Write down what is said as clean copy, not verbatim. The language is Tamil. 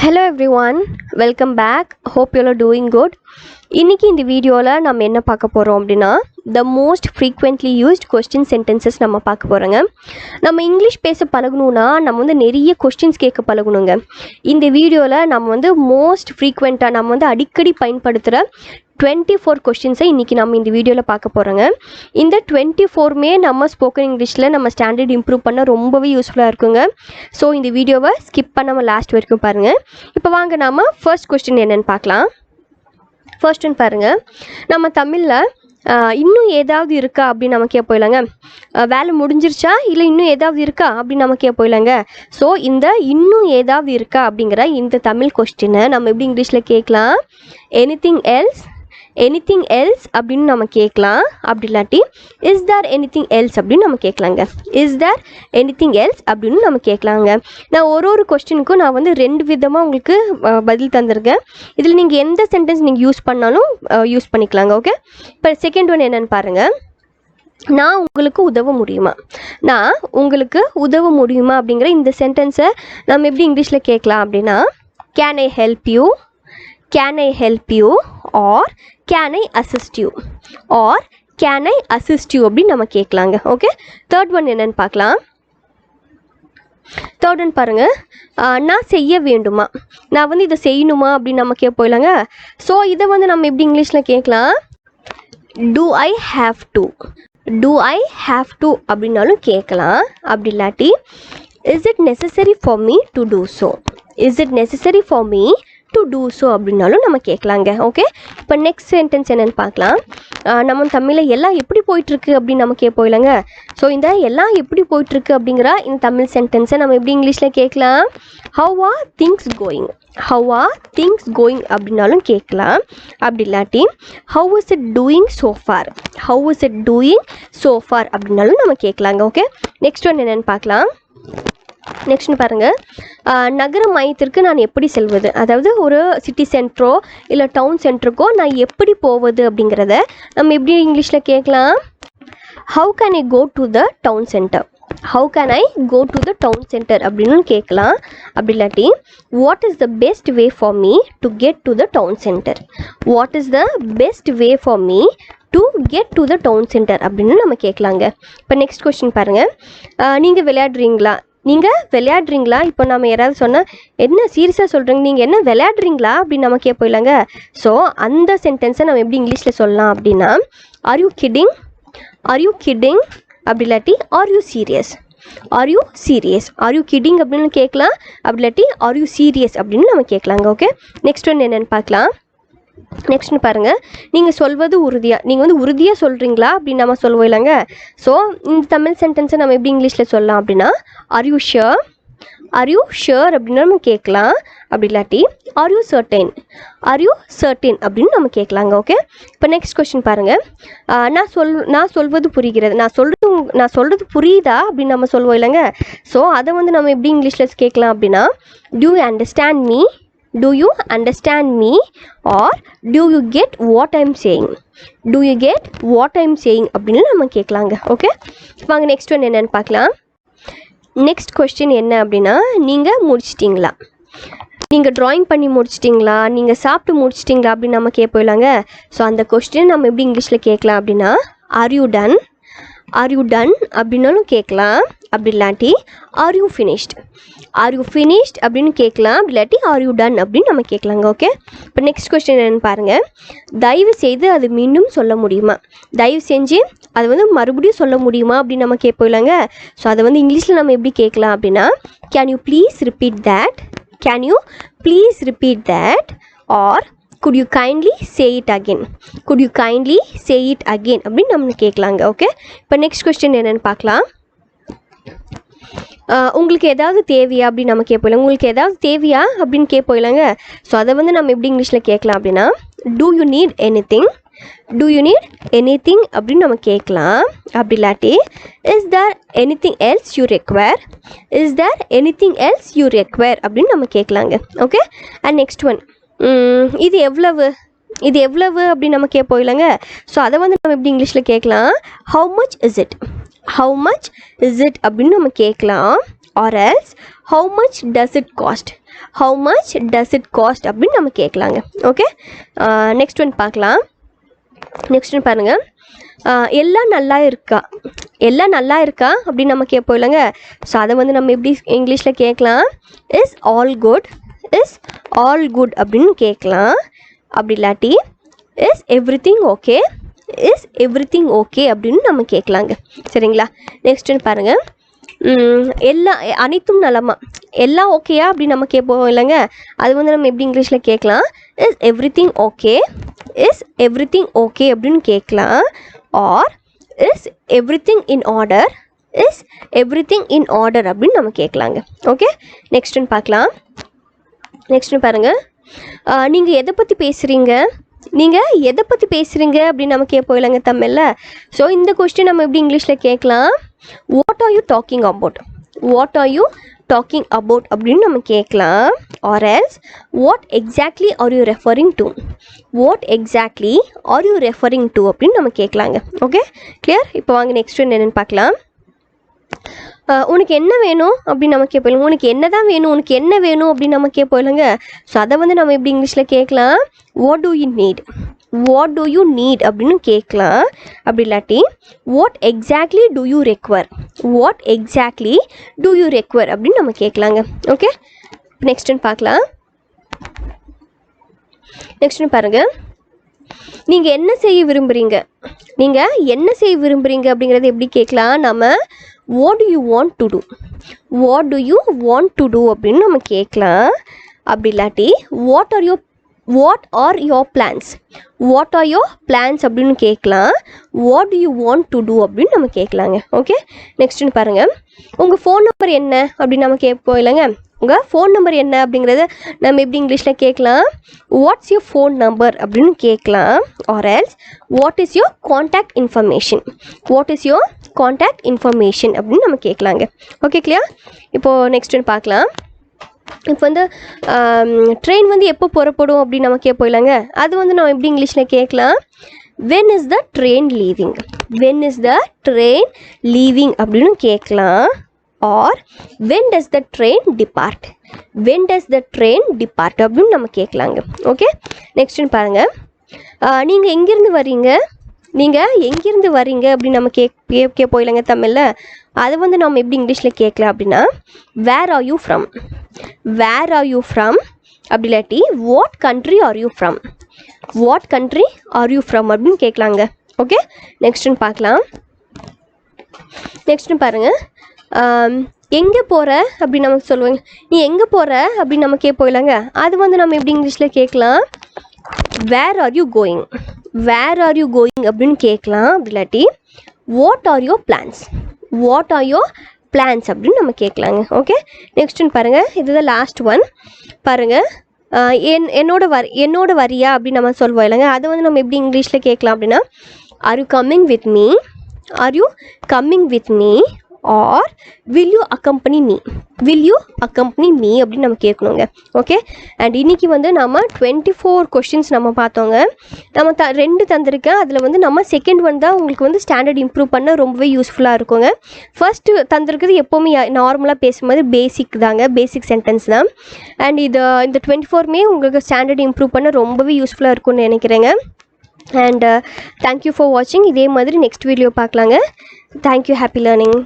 Hello everyone, welcome back. Hope you all are doing good. இன்னைக்கு இந்த வீடியோல நம்ம என்ன பார்க்க போறோம் அப்படினா the most frequently used question sentences நம்ம பார்க்க போறோங்க. நம்ம இங்கிலீஷ் பேச பழகணும்னா நம்ம வந்து நிறைய क्वेश्चंस கேட்க பழகணுங்க. இந்த வீடியோல நம்ம வந்து most frequent-ஆ நம்ம வந்து அடிக்கடி பயன்படுத்துற 24 क्वेश्चंस இன்னைக்கு நம்ம இந்த வீடியோல பார்க்க போறோங்க. இந்த 24மே நம்ம ஸ்போக்கன் இங்கிலீஷ்ல நம்ம ஸ்டாண்டர்ட் இம்ப்ரூவ் பண்ண ரொம்பவே யூஸ்ஃபுல்லா இருக்குங்க. சோ இந்த வீடியோவை ஸ்கிப் பண்ணாம லாஸ்ட் வரைக்கும் பாருங்க. இப்போ வாங்க நாம ஃபர்ஸ்ட் क्वेश्चन என்னன்னு பார்க்கலாம். ஃபர்ஸ்ட் ஒன் பாருங்க. நம்ம தமிழ்ல இன்னும் ஏதாவது இருக்கா அப்படி நம்ம கேட்போம்லங்க. வேலை முடிஞ்சிருச்சா இல்லை இன்னும் ஏதாவது இருக்கா அப்படி நம்ம கேட்போம்லங்க. ஸோ இந்த இன்னும் ஏதாவது இருக்கா அப்படிங்கிற இந்த தமிழ் கொஸ்டினை நம்ம எப்படி இங்கிலீஷில் கேட்கலாம்? எனிதிங் எல்ஸ் அப்படின்னு நம்ம கேட்கலாம். அப்படி இல்லாட்டி இஸ் தேர் எனிதிங் எல்ஸ் அப்படின்னு நம்ம கேட்கலாங்க. இஸ் தேர் எனிதிங் எல்ஸ் அப்படின்னு நம்ம கேட்கலாங்க. நான் ஒரு கொஸ்டினுக்கும் நான் வந்து ரெண்டு விதமாக உங்களுக்கு பதில் தந்திருக்கேன். இதில் நீங்கள் எந்த சென்டென்ஸ் நீங்கள் யூஸ் பண்ணாலும் யூஸ் பண்ணிக்கலாங்க. ஓகே, இப்போ செகண்ட் ஒன் என்னென்னு பாருங்கள். நான் உங்களுக்கு உதவ முடியுமா? நான் உங்களுக்கு உதவ முடியுமா அப்படிங்கிற இந்த சென்டென்ஸை நம்ம எப்படி இங்கிலீஷில் கேட்கலாம் அப்படின்னா can I help you, can I help you are can I assist you are can I assist you அப்படின்னு நம்ம கேட்கலாங்க. ஓகே, தேர்ட் ஒன் என்னன்னு பார்க்கலாம். தேர்ட் ஒன் பாருங்க. நான் செய்ய வேண்டுமா, நான் வந்து இதை செய்யணுமா அப்படின்னு நம்ம கேட்போம்லங்க. ஸோ இதை வந்து நம்ம எப்படி இங்கிலீஷில் கேட்கலாம்? Do I have to, do I have to அப்படின்னாலும் கேட்கலாம். அப்படி இல்லாட்டி is it necessary for me to do so, is it necessary for me to do so அப்படின்னாலும் நம்ம கேட்கலாங்க. ஓகே, இப்போ நெக்ஸ்ட் சென்டென்ஸ் என்னென்னு பார்க்கலாம். நம்ம தமிழில் எல்லாம் எப்படி போயிட்டுருக்கு அப்படின்னு நம்ம கேட்போம்லங்க. ஸோ இந்த எல்லாம் எப்படி போயிட்டுருக்கு அப்படிங்கிற இந்த தமிழ் சென்டென்ஸை நம்ம எப்படி இங்கிலீஷில் கேட்கலாம்? How are things going, how are things going அப்படின்னாலும் கேட்கலாம். அப்படி இல்லாட்டி how is it doing so for, how is it doing so for அப்படின்னாலும் நம்ம கேட்கலாங்க. ஓகே, நெக்ஸ்ட் ஒன் என்னென்னு பார்க்கலாம். நெக்ஸ்ட் பாருங்கள். நகர மையத்திற்கு நான் எப்படி செல்வது, அதாவது ஒரு சிட்டி சென்டரோ இல்லை டவுன் சென்டருக்கோ நான் எப்படி போவது அப்படிங்கிறத நம்ம எப்படி இங்கிலீஷில் கேட்கலாம்? How can I go to the town centre, how can I go to the town centre அப்படின்னு கேட்கலாம். அப்படி இல்லாட்டி what is the best way for me to get to the town centre, what is the best way for me to get to the town centre அப்படின்னு நம்ம கேட்கலாங்க. இப்போ நெக்ஸ்ட் கொஸ்டின் பாருங்கள். நீங்கள் விளையாடுறீங்களா, நீங்கள் விளையாடுறீங்களா? இப்போ நம்ம யாராவது சொன்னால் என்ன சீரியஸாக சொல்கிறீங்க, நீங்கள் என்ன விளையாடுறீங்களா அப்படின்னு நம்ம கேட்போம்லங்க. ஸோ அந்த சென்டென்ஸை நம்ம எப்படி இங்கிலீஷில் சொல்லலாம் அப்படின்னா are you kidding, are you kidding அப்படி இல்லாட்டி are you serious, are you serious, are you kidding அப்படின்னு கேட்கலாம். அப்படி இல்லாட்டி ஆர் யூ சீரியஸ் அப்படின்னு நம்ம கேட்கலாங்க. ஓகே, நெக்ஸ்ட் ஒன்று என்னென்னு பார்க்கலாம். நெக்ஸ்ட்னு பாருங்கள். நீங்கள் சொல்வது உறுதியாக, நீங்கள் வந்து உறுதியாக சொல்கிறீங்களா அப்படின்னு நம்ம சொல்லுவோம் இல்லைங்க. ஸோ இந்த தமிழ் சென்டென்ஸை நம்ம எப்படி இங்கிலீஷில் சொல்லலாம் அப்படின்னா are you sure, are you sure அப்படின்னு நம்ம கேட்கலாம். அப்படி இல்லாட்டி are you certain, are you certain அப்படின்னு நம்ம கேட்கலாங்க. ஓகே, இப்போ நெக்ஸ்ட் கொஸ்டின் பாருங்கள். நான் சொல்வது புரிகிறது, நான் சொல்கிறது புரியுதா அப்படின்னு நம்ம சொல்லுவோம் இல்லைங்க. ஸோ அதை வந்து நம்ம எப்படி இங்கிலீஷில் கேட்கலாம் அப்படின்னா to you understand me, do you understand me or do you get what I'm saying, do you get what I'm saying அப்படின்னு நம்ம கேட்கலாங்க. ஓகே, வாங்க நெக்ஸ்ட் ஒன் என்னென்னு பார்க்கலாம். நெக்ஸ்ட் கொஸ்டின் என்ன அப்படின்னா நீங்கள் முடிச்சிட்டிங்களா, நீங்கள் ட்ராயிங் பண்ணி முடிச்சிட்டிங்களா, நீங்கள் சாப்பிட்டு முடிச்சிட்டிங்களா அப்படின்னு நம்ம கேட்போம்லாங்க. ஸோ அந்த கொஸ்டின் நம்ம எப்படி இங்கிலீஷில் கேட்கலாம் அப்படின்னா are you done, are you done அப்படின்னாலும் கேட்கலாம். அப்படி இல்லாட்டி are you finished, are you finished அப்படின்னு கேட்கலாம். அப்படி இல்லாட்டி ஆர் யூ டன் அப்படின்னு நம்ம கேட்கலாங்க. ஓகே, இப்போ நெக்ஸ்ட் கொஸ்டின் என்னென்னு பாருங்கள். தயவு செய்து அது மீண்டும் சொல்ல முடியுமா, தயவு செஞ்சு அது வந்து மறுபடியும் சொல்ல முடியுமா அப்படின்னு நம்ம கேட்போம்லங்க. ஸோ அதை வந்து இங்கிலீஷில் நம்ம எப்படி கேட்கலாம் அப்படின்னா can you please repeat that, can you please repeat that or could you kindly say it again, could you kindly say it again அப்படின்னு நம்ம கேட்கலாங்க. ஓகே, இப்போ நெக்ஸ்ட் கொஸ்டின் என்னென்னு பார்க்கலாம். உங்களுக்கு ஏதாவது தேவையா அப்படின்னு நம்ம கேட்போம், உங்களுக்கு ஏதாவது தேவையா அப்படின்னு கேட்போம்லங்க. ஸோ அதை வந்து நம்ம எப்படி இங்கிலீஷில் கேட்கலாம் அப்படின்னா do you need anything, do you need anything அப்படின்னு நம்ம கேட்கலாம். அப்படி இல்லாட்டி is there anything else you require, is there anything else you require அப்படின்னு நம்ம கேட்கலாங்க. ஓகே, அண்ட் நெக்ஸ்ட் ஒன் இது எவ்வளவு, இது எவ்வளவு அப்படின்னு நம்ம கேட்போம் இல்லைங்க. ஸோ அதை வந்து நம்ம எப்படி இங்கிலீஷில் கேட்கலாம் how much is it, how much is it அப்படின்னு நம்ம கேட்கலாம். Or else how much does it cost, how much does it cost அப்படின்னு நம்ம கேட்கலாங்க. ஓகே, நெக்ஸ்ட் ஒன் பார்க்கலாம். நெக்ஸ்ட் ஒன் பாருங்க, எல்லாம் நல்லா இருக்கா, எல்லாம் நல்லா இருக்கா அப்படின்னு நம்ம கேட்போம் இல்லைங்க. ஸோ அதை வந்து நம்ம எப்படி இங்கிலீஷில் கேட்கலாம், is all good, is all good அப்படின்னு கேட்கலாம். அப்படி இல்லாட்டி is everything okay, is everything okay அப்படின்னு நம்ம கேட்கலாங்க. சரிங்களா? நெக்ஸ்ட் ஒன் பாருங்கள், எல்லாம் அனைத்தும் நலமா, எல்லாம் ஓகேயா அப்படின்னு நம்ம கேட்போம் இல்லைங்க. அது வந்து நம்ம எப்படி இங்கிலீஷில் கேட்கலாம், is everything okay, is everything okay அப்படின்னு கேட்கலாம். Or is everything in order, is everything in order அப்படின்னு நம்ம கேட்கலாங்க. ஓகே, நெக்ஸ்ட் ஒன் பார்க்கலாம். நெக்ஸ்ட் ஒன் பாருங்கள், நீங்கள் எதை பற்றி பேசுகிறீங்க, நீங்கள் எதை பற்றி பேசுகிறீங்க அப்படின்னு நம்ம கேட்போம் இல்லைங்க தமிழில். ஸோ இந்த கொஸ்டின் நம்ம எப்படி இங்கிலீஷில் கேட்கலாம், what are you talking about, what are you talking about அப்படின்னு நம்ம கேட்கலாம். Or else what exactly are you referring to, what exactly are you referring to அப்படின்னு நம்ம கேட்கலாங்க. Okay, clear? இப்போ வாங்க நெக்ஸ்ட் ஒன் என்னென்னு பார்க்கலாம். உனக்கு என்ன வேணும் அப்படின்னு நம்ம கேட்போம், உனக்கு என்ன தான் வேணும், உனக்கு என்ன வேணும் அப்படின்னு நம்ம கேட்போம் இல்லைங்க. ஸோ அதை வந்து நம்ம எப்படி இங்கிலீஷில் கேட்கலாம், what do you need, what do you need அப்படின்னு கேட்கலாம். அப்படி இல்லாட்டி what exactly to you require, what exactly to you require அப்படின்னு நம்ம கேட்கலாங்க. ஓகே, நெக்ஸ்ட் ஒன் பார்க்கலாம். நெக்ஸ்ட் ஒன் பாருங்கள், நீங்கள் என்ன செய்ய விரும்புகிறீங்க, நீங்கள் என்ன செய்ய விரும்புகிறீங்க அப்படிங்கிறது எப்படி கேட்கலாம், நம்ம what do you want to do, what do you want to do அப்படின்னு நம்ம கேட்கலாம். அப்படி இல்லாட்டி what are your plans, what are your plans அப்படின்னு கேட்கலாம். What do you want to do அப்படின்னு நம்ம கேட்கலாங்க. ஓகே, நெக்ஸ்ட்னு பாருங்கள், உங்கள் ஃபோன் நம்பர் என்ன அப்படின்னு நம்ம கேட்போம் இல்லைங்க. உங்கள் ஃபோன் நம்பர் என்ன அப்படிங்கிறத நம்ம எப்படி இங்கிலீஷில் கேட்கலாம், வாட்ஸ் யூர் ஃபோன் நம்பர் அப்படின்னு கேட்கலாம். Or else what is your contact information, what is your contact information அப்படின்னு நம்ம கேட்கலாங்க. Okay, clear? இப்போது நெக்ஸ்ட் ஒன்று பார்க்கலாம். இப்போ வந்து ட்ரெயின் வந்து எப்போ புறப்படும் அப்படின்னு நம்ம கேட்போம் இல்லைங்க. அது வந்து நம்ம எப்படி இங்கிலீஷில் கேட்கலாம், when is the train leaving, when is the train leaving அப்படின்னு கேட்கலாம். or when does the train depart, when does the train depart அப்படின்னு நம்ம கேட்கலாங்க. ஓகே, நெக்ஸ்ட் பாருங்கள், நீங்கள் எங்கேருந்து வரீங்க, நீங்கள் எங்கேருந்து வரீங்க அப்படின்னு நம்ம கேட்போம் இல்லைங்க தமிழில். அது வந்து நம்ம எப்படி இங்கிலீஷில் கேட்கலாம் அப்படின்னா, where are you from, where are you from. அப்படி இல்லாட்டி what country are you from, what country are you from அப்படின்னு கேட்கலாங்க. ஓகே, நெக்ஸ்ட்னு பார்க்கலாம். நெக்ஸ்ட்னு பாருங்கள், எங்கே போகிற அப்படின்னு நமக்கு சொல்லுவாங்க, நீ எங்கே போகிற அப்படின்னு நம்ம கேட்போம் இல்லைங்க. அது வந்து நம்ம எப்படி இங்கிலீஷில் கேட்கலாம், where are you going, where are you going அப்படின்னு கேட்கலாம். அப்படி இல்லாட்டி what are your plans, what are your plans அப்படின்னு நம்ம கேட்கலாங்க. ஓகே, நெக்ஸ்ட்னு பாருங்கள், இதுதான் லாஸ்ட் ஒன். பாருங்கள், என்னோட வரியா அப்படின்னு நம்ம சொல்லுவோம் இல்லைங்க. அதை வந்து நம்ம எப்படி இங்கிலீஷில் கேட்கலாம் அப்படின்னா, are you coming with me, are you coming with me, or will you accompany me, will you accompany me அப்படின்னு நம்ம கேட்கணுங்க. ஓகே, அண்ட் இன்றைக்கி வந்து நம்ம 24 கொஷின்ஸ் நம்ம பார்த்தோங்க. நம்ம 2 தந்திருக்கேன். அதில் வந்து நம்ம செகண்ட் ஒன் தான் உங்களுக்கு வந்து ஸ்டாண்டர்ட் இம்ப்ரூவ் பண்ண ரொம்பவே யூஸ்ஃபுல்லாக இருக்குங்க. ஃபர்ஸ்ட்டு தந்திருக்கிறது எப்போவுமே நார்மலாக பேசும்போது பேசிக் தாங்க, பேசிக் சென்டென்ஸ் தான். அண்ட் இந்த 24மே உங்களுக்கு ஸ்டாண்டர்ட் இம்ப்ரூவ் பண்ண ரொம்பவே யூஸ்ஃபுல்லாக இருக்கும்னு நினைக்கிறேங்க. அண்ட் தேங்க்யூ ஃபார் வாட்சிங். இதே மாதிரி நெக்ஸ்ட் வீடியோ பார்க்கலாங்க. Thank you, happy learning.